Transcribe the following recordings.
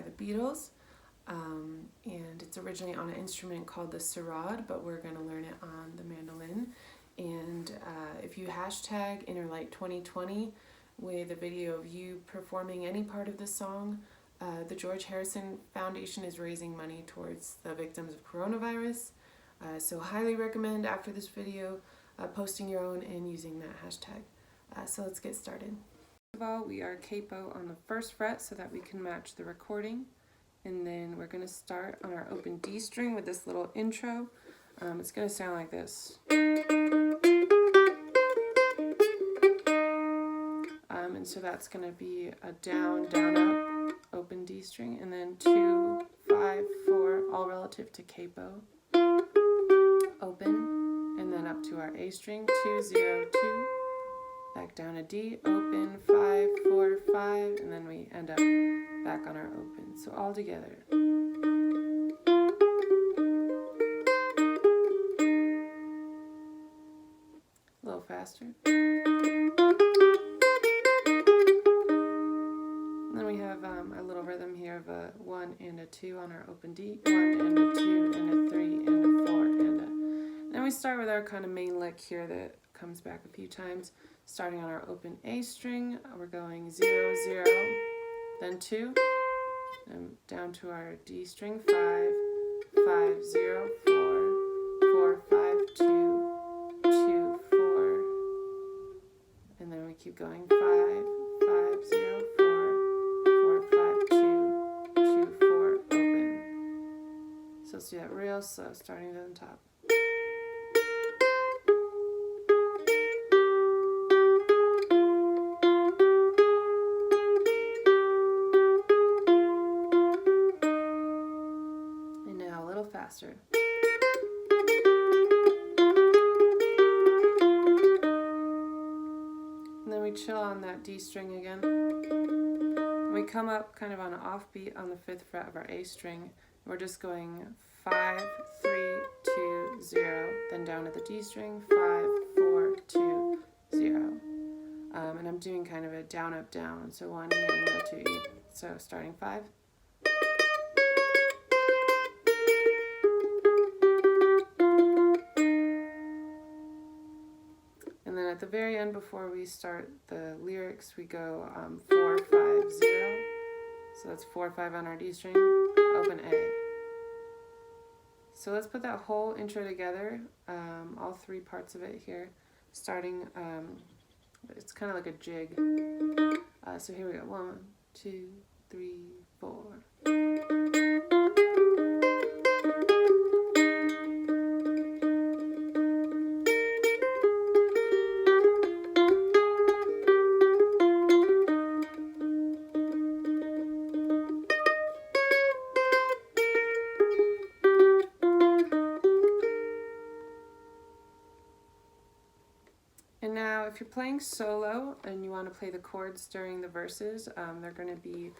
the Beatles. And it's originally on an instrument called the sarod, but we're going to learn it on the mandolin. And if you hashtag InnerLight2020 with a video of you performing any part of the song, the George Harrison Foundation is raising money towards the victims of coronavirus. So highly recommend after this video posting your own and using that hashtag. So let's get started. First of all, we are capo on the first fret so that we can match the recording. And then we're going to start on our open D string with this little intro. It's going to sound like this. And so that's going to be a down, down, up, open D string, and then 2, 5, 4, all relative to capo, open, and then up to our A string, 2, 0, 2, back down a D, open, 5, 4, 5, and then we end up back on our open. So all together. A little faster. And then we have our little rhythm here of a 1 and a 2 on our open D, 1 and a 2 and a 3 and a 4 and a... Then we start with our kind of main lick here that comes back a few times. Starting on our open A string, we're going 0, 0, then 2, and down to our D string, 5, 5, 0, 4, 4, 5, 2, 2, 4, and then we keep going 5, 5, 0, 4, 4, 5, 2, 2, 4, open. So let's do that real slow, starting at the top. Faster. And then we chill on that D string again. And we come up kind of on an offbeat on the 5th fret of our A string. We're just going 5, 3, 2, 0, then down to the D string, 5, 4, 2, 0. And I'm doing kind of a down, up, down. So 1 E and then 2 E. So starting 5. And then at the very end, before we start the lyrics, we go 4, 5, 0. So that's 4, 5 on our D string, open A. So let's put that whole intro together, all 3 parts of it here, starting, it's kind of like a jig. So here we go, 1, 2, 3, 4. And now if you're playing solo and you want to play the chords during the verses, they're going to be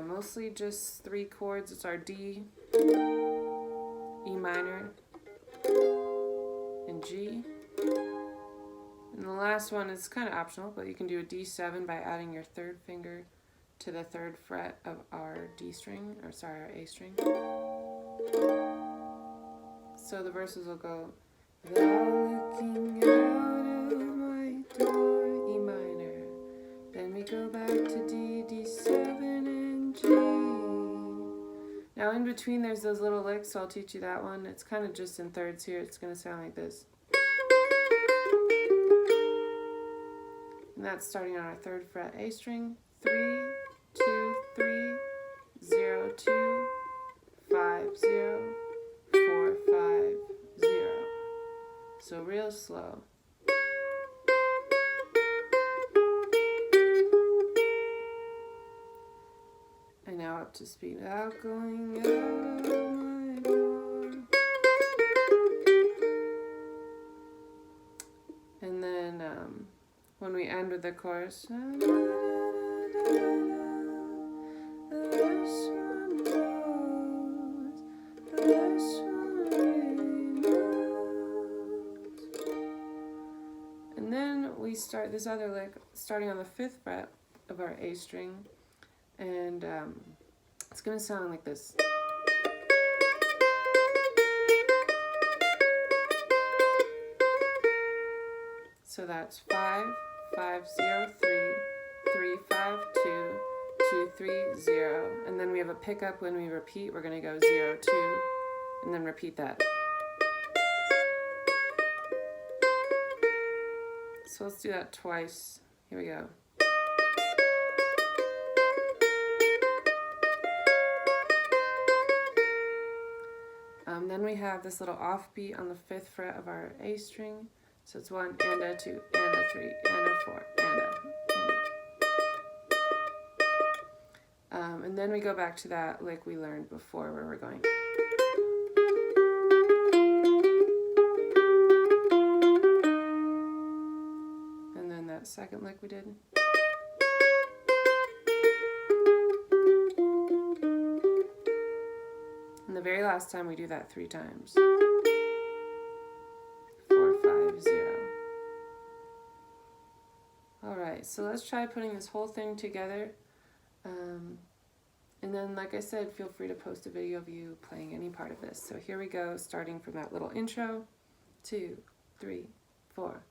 mostly just 3 chords. It's our D, E minor, and G. And the last one is kind of optional, but you can do a D7 by adding your 3rd finger to the 3rd fret of our D string, or sorry, our A string. So the verses will go, "Thou looking out of my door," E minor. Then we go back to D, D7, and G. Now in between there's those little licks, so I'll teach you that one. It's kind of just in thirds here. It's going to sound like this. And that's starting on our 3rd fret A string, 3, 2, 3, 0, 2, 5, 0, 4, 5, 0. So real slow. And now up to speed. Without going out of my door. And then when we end with the chorus, and then we start this other lick starting on the 5th fret of our A string, and It's going to sound like this. So that's 5, 5, 0, 3, 3, 5, 2, 2, 3, 0. And then we have a pickup when we repeat. We're going to go 0, 2, and then repeat that. So let's do that twice. Here we go. Then we have this little offbeat on the 5th fret of our A string. So it's 1 and a 2 and a 3 and a 4 and a. And then we go back to that lick we learned before where we're going. And then that second lick we did. And the very last time we do that 3 times. 4, 5, 0. Alright, so let's try putting this whole thing together. And then, like I said, feel free to post a video of you playing any part of this. So here we go, starting from that little intro. 2, 3, 4.